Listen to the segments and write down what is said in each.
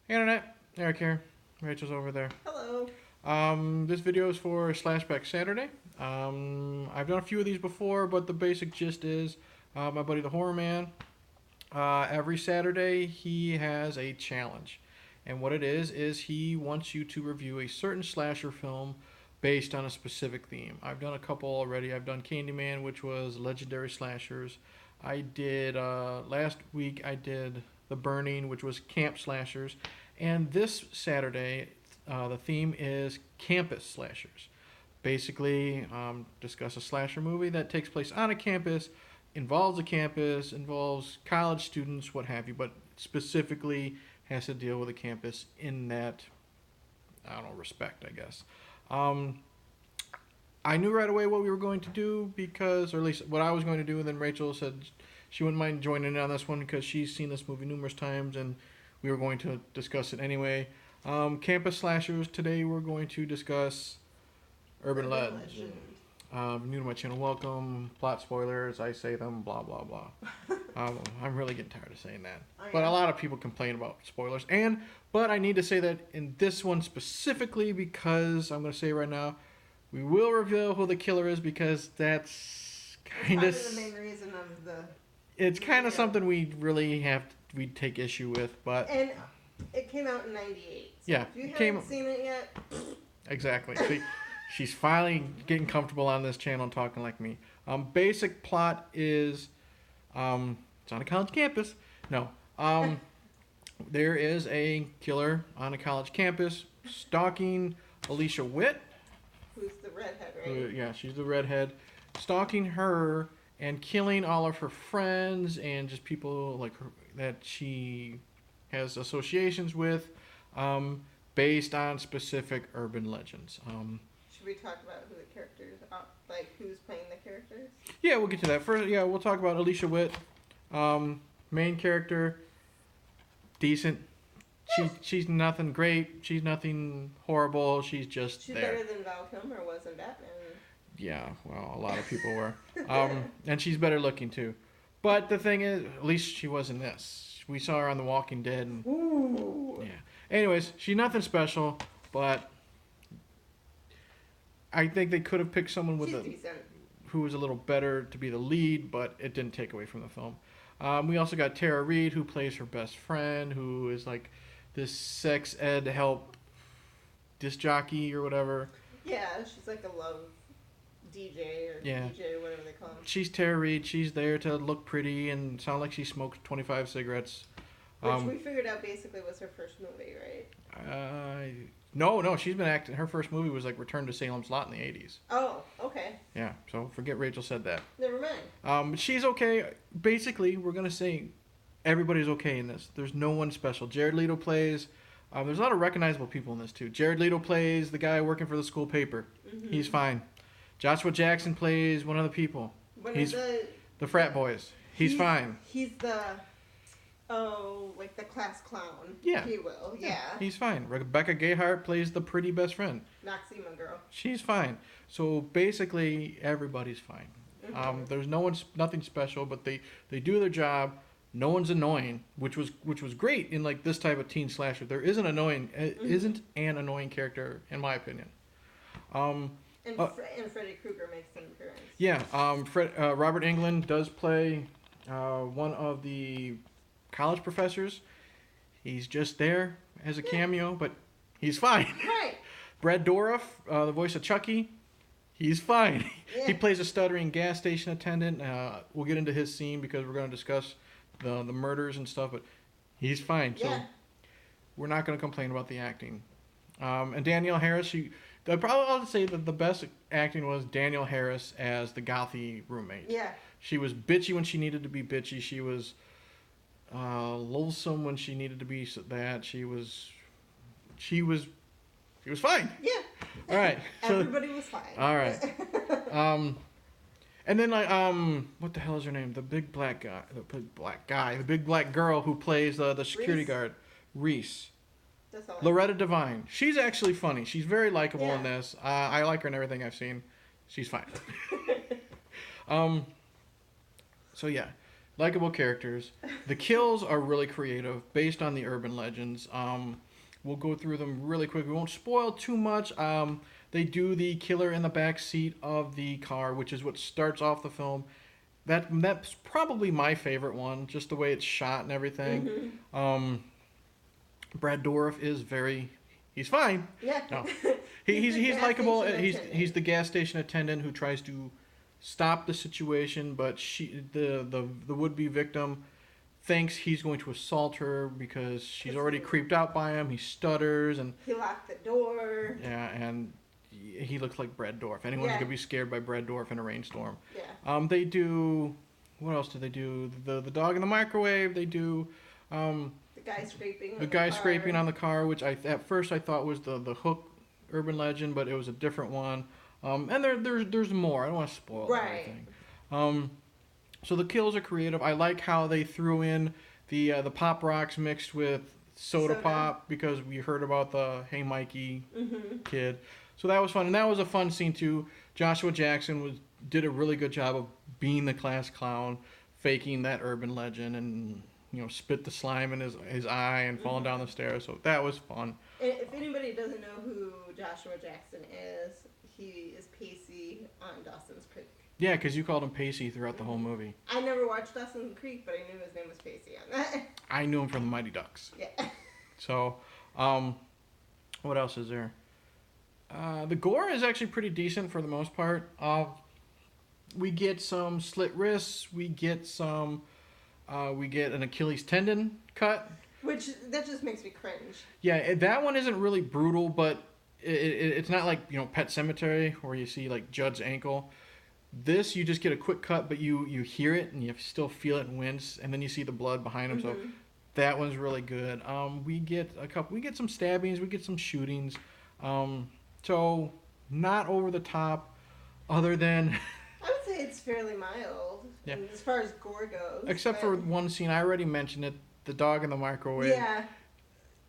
Hey Internet, Eric here. Rachel's over there. Hello. This video is for Slashback Saturday. I've done a few of these before, but the basic gist is my buddy the Horror Man. Every Saturday he has a challenge, and what it is he wants you to review a certain slasher film based on a specific theme. I've done a couple already. I've done Candyman, which was legendary slashers. I did last week. I did The Burning, which was camp slashers, and this Saturday the theme is campus slashers. Basically, discuss a slasher movie that takes place on a campus, involves a campus, involves college students, what have you, but specifically has to deal with a campus in that, I don't know, respect, I guess. I knew right away what we were going to do because, or at least what I was going to do, and then Rachel said she wouldn't mind joining in on this one because she's seen this movie numerous times and we were going to discuss it anyway. Campus slashers, today we're going to discuss Urban Legend. New to my channel, welcome. Plot spoilers, I say them, blah, blah, blah. I'm really getting tired of saying that. But a lot of people complain about spoilers. But I need to say that in this one specifically because, I'm going to say right now, we will reveal who the killer is because that's kind of the main reason of the... It's kind of something we really we'd take issue with, but... And it came out in 98. So yeah. if you haven't seen it yet... Exactly. She's finally getting comfortable on this channel and talking like me. Basic plot is, it's on a college campus. No. There is a killer on a college campus stalking Alicia Witt. Who's the redhead, right? Yeah, she's the redhead. Stalking her and killing all of her friends and just people like her, that she has associations with, based on specific urban legends. Should we talk about who the characters are, like who's playing the characters? Yeah, we'll get to that. First, yeah, we'll talk about Alicia Witt. Main character, decent. She's nothing great. She's nothing horrible. She's just She's there. better than Val Kilmer was in Batman. Yeah, well, a lot of people were. And she's better looking too. But the thing is, at least she was in this. We saw her on The Walking Dead. And, ooh. yeah. Anyways, she's nothing special, but I think they could have picked someone with who was a little better to be the lead, but it didn't take away from the film. We also got Tara Reid, who plays her best friend, who is like this sex ed help disc jockey or whatever. Yeah, she's like a love DJ or DJ, whatever they call them. She's Tara Reid. She's there to look pretty and sound like she smoked 25 cigarettes. Which we figured out basically was her first movie, right? No, she's been acting. Her first movie was like Return to Salem's Lot in the 80s. Oh, okay. Yeah, so forget Rachel said that. Never mind. She's okay. Basically, we're going to say everybody's okay in this. There's no one special. Jared Leto plays. There's a lot of recognizable people in this too. Jared Leto plays the guy working for the school paper. Mm-hmm. He's fine. Joshua Jackson plays one of the people. He's the frat boys. He's fine. He's like the class clown. Yeah. If you will. Yeah. He's fine. Rebecca Gayheart plays the pretty best friend. Noxema girl. She's fine. So basically, everybody's fine. Mm-hmm. There's nothing special, but they do their job. No one's annoying, which was great in like this type of teen slasher. There isn't isn't an annoying character in my opinion. And Freddy Krueger makes an appearance. Yeah. Robert Englund does play one of the college professors. He's just there as a cameo, but he's fine. Right. Brad Dourif, the voice of Chucky, he's fine. Yeah. He plays a stuttering gas station attendant. We'll get into his scene because we're going to discuss the murders and stuff, but he's fine. Yeah. So we're not going to complain about the acting. And Danielle Harris, I'll say that the best acting was Danielle Harris as the gothy roommate. Yeah. She was bitchy when she needed to be bitchy. She was loathsome when she needed to be that. She was fine. Yeah. All right. Everybody was fine. All right. And then like what the hell is her name? The big black guy, the big black girl who plays the security guard, Reese. That's all. Loretta Devine. She's actually funny. She's very likable in this. I like her in everything I've seen. She's fine. So yeah. likable characters. The kills are really creative, based on the urban legends. We'll go through them really quick. We won't spoil too much. They do the killer in the back seat of the car, which is what starts off the film. That's probably my favorite one, just the way it's shot and everything. Mm-hmm. Brad Dourif is he's fine. Yeah. No, he's likable. He's the gas station attendant who tries to stop the situation, but the would-be victim thinks he's going to assault her because she's already creeped out by him. He stutters and he locked the door. Yeah, and he looks like Brad Dourif. Anyone's gonna be scared by Brad Dourif in a rainstorm. Yeah. They do. What else do they do? The dog in the microwave. They do. The guy scraping. Scraping on the car, which at first I thought was the Hook urban legend, but it was a different one. And there's more. I don't want to spoil everything. So the kills are creative. I like how they threw in the pop rocks mixed with soda pop because we heard about the Hey Mikey kid. So that was fun, and that was a fun scene too. Joshua Jackson did a really good job of being the class clown, faking that urban legend, and spit the slime in his eye and falling down the stairs. So that was fun. If anybody doesn't know who Joshua Jackson is, he is Pacey on Dawson's Creek. Yeah, because you called him Pacey throughout the whole movie. I never watched Dawson's Creek, but I knew his name was Pacey on that. I knew him from the Mighty Ducks. Yeah. So, what else is there? The gore is actually pretty decent for the most part. We get some slit wrists. We get an Achilles tendon cut. Which, that just makes me cringe. Yeah, that one isn't really brutal, but it's not like, Pet Sematary where you see, like, Judd's ankle. This, you just get a quick cut, but you hear it and you still feel it and wince, and then you see the blood behind him, so that one's really good. We get some stabbings, we get some shootings. So, not over the top, other than... I would say it's fairly mild, as far as gore goes. Except for one scene, I already mentioned it, the dog in the microwave. Yeah.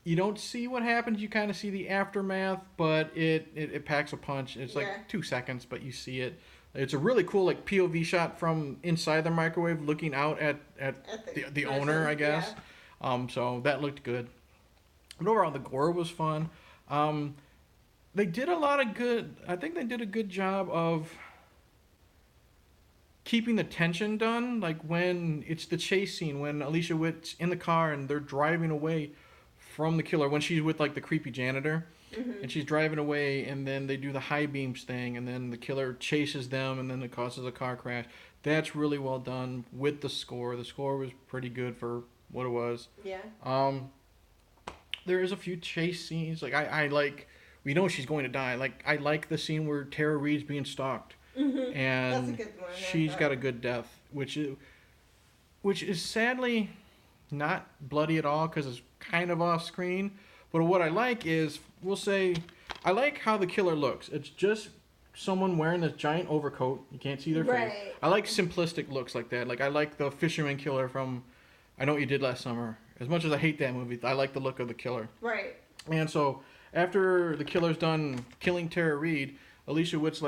You don't see what happens, you kind of see the aftermath, but it packs a punch. It's like 2 seconds, but you see it. It's a really cool like POV shot from inside the microwave looking out at the owner, I guess. Yeah. So that looked good. But overall, the gore was fun. They did a lot of good... I think they did a good job of keeping the tension done. Like when it's the chase scene, when Alicia Witt's in the car and they're driving away from the killer, when she's with like the creepy janitor. And she's driving away, and then they do the high beams thing, and then the killer chases them, and then it causes a car crash. That's really well done with the score. The score was pretty good for what it was. Yeah. There is a few chase scenes. Like I like, we know she's going to die. Like I like the scene where Tara Reid's being stalked, and that's a good one. She's got a good death, which is sadly not bloody at all because it's kind of off screen. But what I like is, I like how the killer looks. It's just someone wearing this giant overcoat. You can't see their face. I like simplistic looks like that. Like I like the fisherman killer from I Know What You Did Last Summer. As much as I hate that movie, I like the look of the killer. Right. And so after the killer's done killing Tara Reid, Alicia Witt's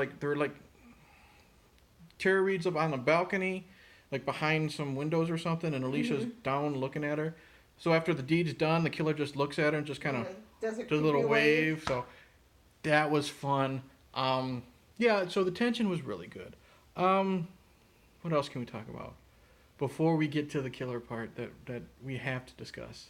Tara Reid's up on the balcony, like behind some windows or something, and Alicia's down looking at her. So after the deed's done, the killer just looks at her and just kind of does a little wave. So that was fun. So the tension was really good. What else can we talk about before we get to the killer part that we have to discuss?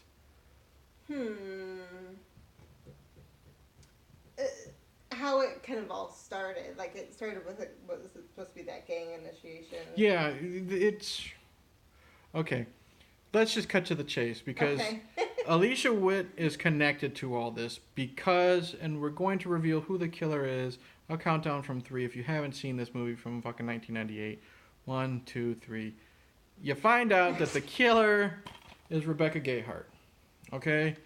How it kind of all started. Like it started with was it supposed to be that gang initiation? Yeah, it's... Okay. Let's just cut to the chase because Alicia Witt is connected to all this because, and we're going to reveal who the killer is. I'll count down from 3 if you haven't seen this movie from fucking 1998. 1, 2, 3. You find out that the killer is Rebecca Gayheart. Okay?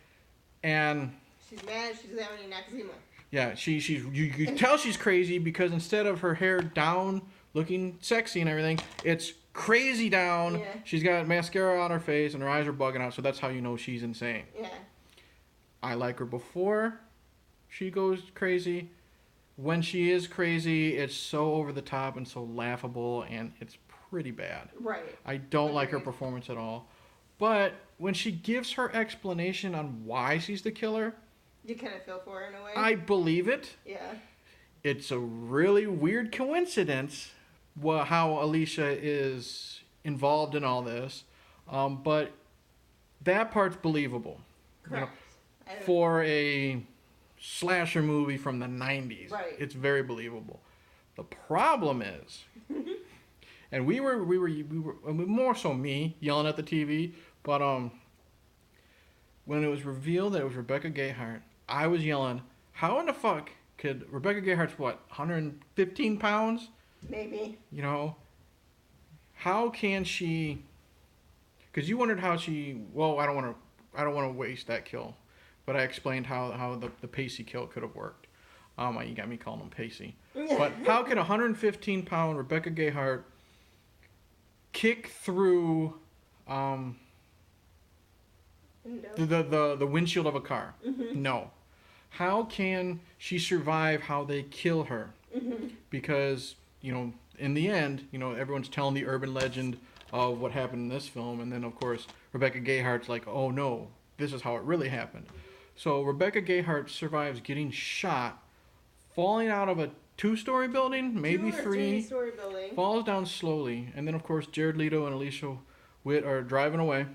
And... she's mad she's having eczema. Yeah, you can tell she's crazy because instead of her hair down, looking sexy and everything, it's crazy down. Yeah. She's got mascara on her face and her eyes are bugging out, so that's how you know she's insane. Yeah. I like her before she goes crazy. When she is crazy, it's so over the top and so laughable, and it's pretty bad. Right. I don't like her Agreed. performance at all. But when she gives her explanation on why she's the killer, You kind of feel for her in a way. I believe it. Yeah. It's a really weird coincidence how Alicia is involved in all this. But that part's believable. Correct. For a slasher movie from the 90s. Right. It's very believable. The problem is, and we were I mean, more so me yelling at the TV, but when it was revealed that it was Rebecca Gayheart, I was yelling, how in the fuck could Rebecca Gayheart's what, 115 pounds? Maybe. You know, how can she? Because you wondered how she. Well, I don't want to waste that kill, but I explained how the Pacey kill could have worked. You got me calling him Pacey. But how could 115-pound Rebecca Gayheart kick through No. the windshield of a car? Mm-hmm. No. How can she survive how they kill her? Mm-hmm. Because, in the end, everyone's telling the urban legend of what happened in this film, and then, of course, Rebecca Gayheart's like, oh no, this is how it really happened. So Rebecca Gayheart survives getting shot, falling out of a 2-story building, maybe 2 or 3, 3-story building. falls down slowly, and then, of course, Jared Leto and Alicia Witt are driving away,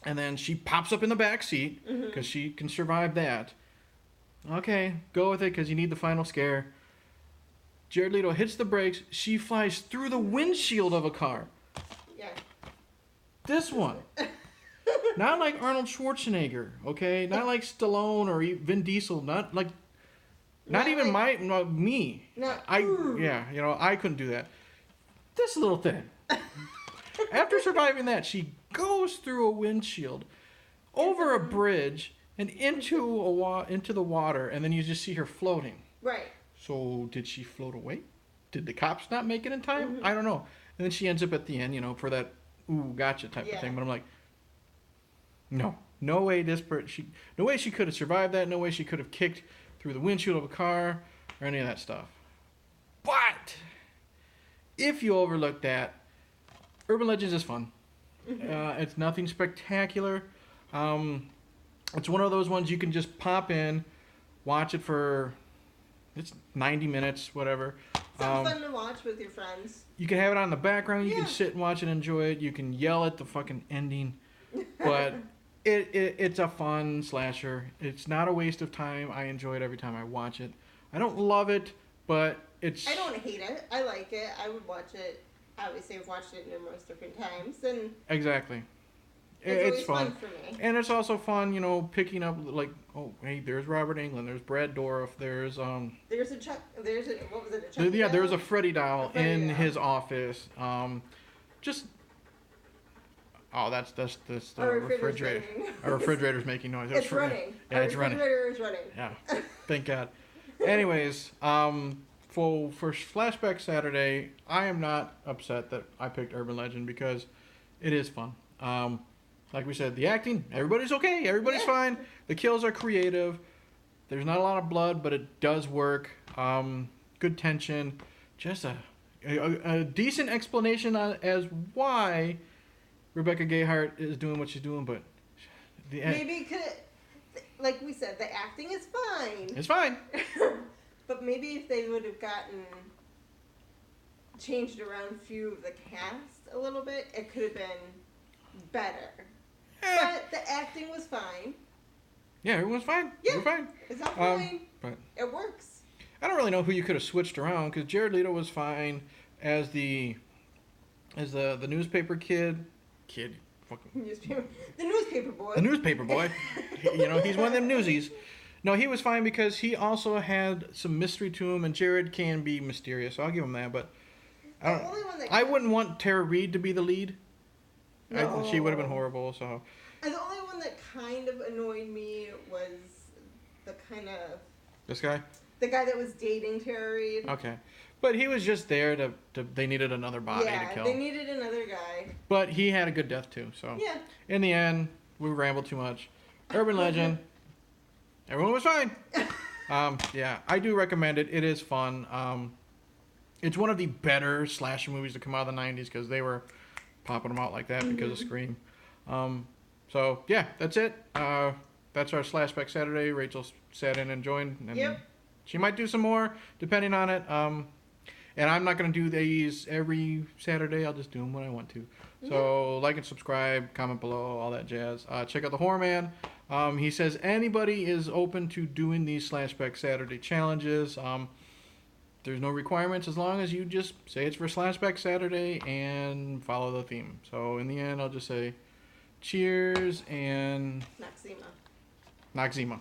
and then she pops up in the back seat, because she can survive that. Okay, go with it, because you need the final scare. Jared Leto hits the brakes. She flies through the windshield of a car. Yeah. This one. Not like Arnold Schwarzenegger, okay? Not like Stallone or Vin Diesel. Not even me. No. I couldn't do that. This little thing. After surviving that, she goes through a windshield, over a bridge, and into the water, and then you just see her floating. Right. So did she float away? Did the cops not make it in time? I don't know. And then she ends up at the end, for that ooh gotcha type of thing. But I'm like, no way no way she could have survived that. No way she could have kicked through the windshield of a car or any of that stuff. But if you overlook that, Urban Legends is fun. It's nothing spectacular. It's one of those ones you can just pop in, watch it for. It's 90 minutes, whatever. Something fun to watch with your friends. You can have it on the background. You Yeah. can sit and watch and enjoy it. You can yell at the fucking ending. But it's a fun slasher. It's not a waste of time. I enjoy it every time I watch it. I don't love it, but it's... I don't hate it. I like it. I would watch it. Obviously, I've watched it numerous different times. And Exactly. it's always fun for me. And it's also fun, picking up, like, oh, hey, there's Robert Englund, there's Brad Dourif, there's what was it, a Chucky yeah, doll? there's a Freddy doll Freddy in doll. his office. Just that's the Our refrigerator. Our refrigerator's making noise. It's running. Yeah, Our it's running. refrigerator is running. Yeah, thank God. Anyways, for Flashback Saturday, I am not upset that I picked Urban Legend because it is fun. Like we said, the acting, everybody's okay. Everybody's fine. The kills are creative. There's not a lot of blood, but it does work. Good tension. Just a decent explanation as why Rebecca Gayheart is doing what she's doing, but Maybe like we said, the acting is fine. It's fine. But maybe if they would have changed around a few of the cast a little bit, it could have been better. But the acting was fine. Yeah, everyone's fine. Yeah. We're fine. It's not fine. But It works. I don't really know who you could have switched around because Jared Leto was fine as the newspaper kid. Fucking The newspaper boy. the newspaper boy. He's one of them newsies. No, he was fine because he also had some mystery to him, and Jared can be mysterious, so I'll give him that. But I wouldn't want Tara Reid to be the lead. No. She would have been horrible. So. And the only one that kind of annoyed me was This guy? the guy that was dating Tara Reid. Okay. But he was just there to they needed another body to kill. They needed another guy. But he had a good death too, so. Yeah. In the end, we rambled too much. Urban Legend. Everyone was fine. Yeah, I do recommend it. It is fun. It's one of the better slasher movies to come out of the 90s because they were popping them out like that because of Scream. So, yeah, that's it. That's our Slashback Saturday. Rachel sat in and joined. And she might do some more, depending on it. And I'm not going to do these every Saturday. I'll just do them when I want to. So, like and subscribe, comment below, all that jazz. Check out The Horror Man. He says anybody is open to doing these Slashback Saturday challenges. There's no requirements as long as you just say it's for Slashback Saturday and follow the theme. So, in the end, I'll just say cheers and Noxzema. Noxzema.